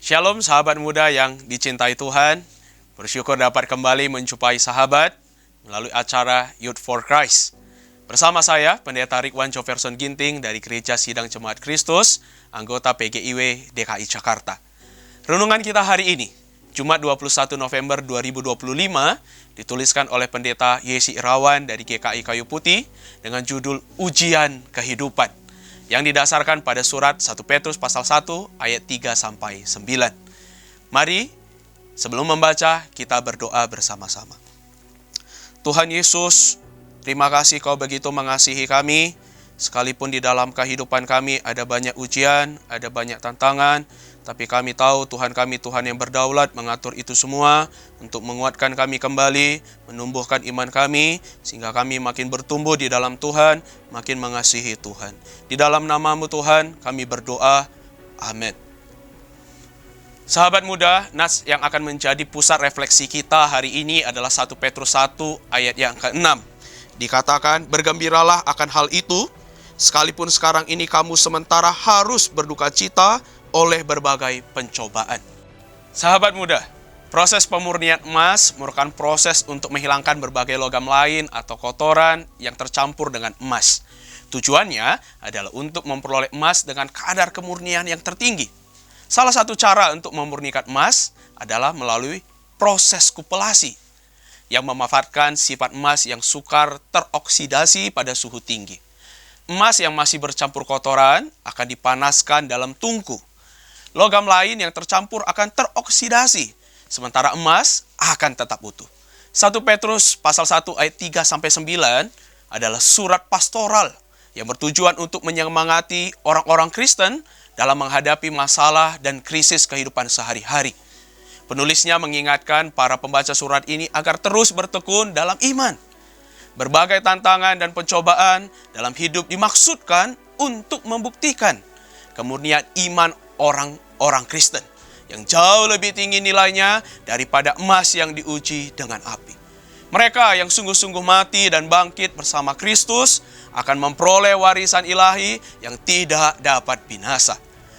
Shalom sahabat muda yang dicintai Tuhan. Bersyukur dapat kembali menjumpai sahabat melalui acara Youth for Christ. Bersama saya, Pendeta Ridwan Jefferson Ginting dari Gereja Sidang Jemaat Kristus, anggota PGIW DKI Jakarta. Renungan kita hari ini, Jumat 21 November 2025, dituliskan oleh Pendeta Yesi Irawan dari GKI Kayu Putih dengan judul Ujian Kehidupan, yang didasarkan pada surat 1 Petrus pasal 1 ayat 3-9. Mari, sebelum membaca, kita berdoa bersama-sama. Tuhan Yesus, terima kasih Kau begitu mengasihi kami, sekalipun di dalam kehidupan kami ada banyak ujian, ada banyak tantangan, tapi kami tahu Tuhan kami Tuhan yang berdaulat mengatur itu semua untuk menguatkan kami kembali, menumbuhkan iman kami, sehingga kami makin bertumbuh di dalam Tuhan, makin mengasihi Tuhan. Di dalam nama-Mu Tuhan, kami berdoa. Amin. Sahabat muda, nas yang akan menjadi pusat refleksi kita hari ini adalah 1 Petrus 1 ayat yang ke-6. Dikatakan, bergembiralah akan hal itu, sekalipun sekarang ini kamu sementara harus berduka cita oleh berbagai pencobaan. Sahabat muda, proses pemurnian emas merupakan proses untuk menghilangkan berbagai logam lain atau kotoran yang tercampur dengan emas. Tujuannya adalah untuk memperoleh emas dengan kadar kemurnian yang tertinggi. Salah satu cara untuk memurnikan emas adalah melalui proses kupelasi, yang memanfaatkan sifat emas yang sukar teroksidasi pada suhu tinggi. Emas yang masih bercampur kotoran akan dipanaskan dalam tungku. Logam lain yang tercampur akan teroksidasi, sementara emas akan tetap utuh. 1 Petrus pasal 1 ayat 3-9 adalah surat pastoral yang bertujuan untuk menyemangati orang-orang Kristen dalam menghadapi masalah dan krisis kehidupan sehari-hari. Penulisnya mengingatkan para pembaca surat ini agar terus bertekun dalam iman. Berbagai tantangan dan pencobaan dalam hidup dimaksudkan untuk membuktikan kemurnian iman orang-orang Kristen yang jauh lebih tinggi nilainya daripada emas yang diuji dengan api. Mereka yang sungguh-sungguh mati dan bangkit bersama Kristus akan memperoleh warisan ilahi yang tidak dapat binasa.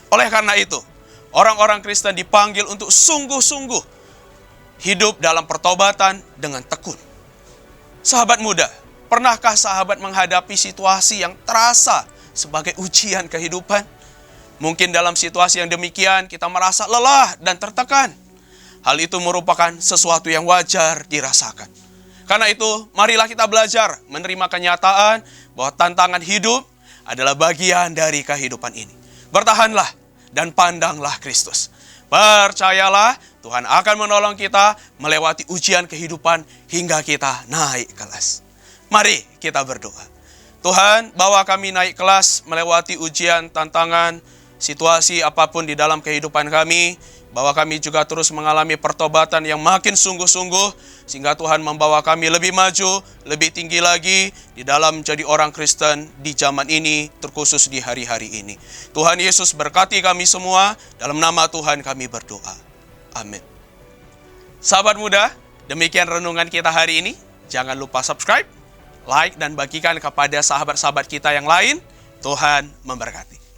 Oleh karena itu, orang-orang Kristen dipanggil untuk sungguh-sungguh hidup dalam pertobatan dengan tekun. Sahabat muda, pernahkah sahabat menghadapi situasi yang terasa sebagai ujian kehidupan? Mungkin dalam situasi yang demikian kita merasa lelah dan tertekan. Hal itu merupakan sesuatu yang wajar dirasakan. Karena itu, marilah kita belajar menerima kenyataan bahwa tantangan hidup adalah bagian dari kehidupan ini. Bertahanlah dan pandanglah Kristus. Percayalah, Tuhan akan menolong kita melewati ujian kehidupan hingga kita naik kelas. Mari kita berdoa. Tuhan, bawa kami naik kelas melewati ujian, tantangan, situasi apapun di dalam kehidupan kami, bahwa kami juga terus mengalami pertobatan yang makin sungguh-sungguh, sehingga Tuhan membawa kami lebih maju, lebih tinggi lagi di dalam menjadi orang Kristen di zaman ini, terkhusus di hari-hari ini. Tuhan Yesus berkati kami semua, dalam nama Tuhan kami berdoa. Amin. Sahabat muda, demikian renungan kita hari ini. Jangan lupa subscribe, like, dan bagikan kepada sahabat-sahabat kita yang lain. Tuhan memberkati.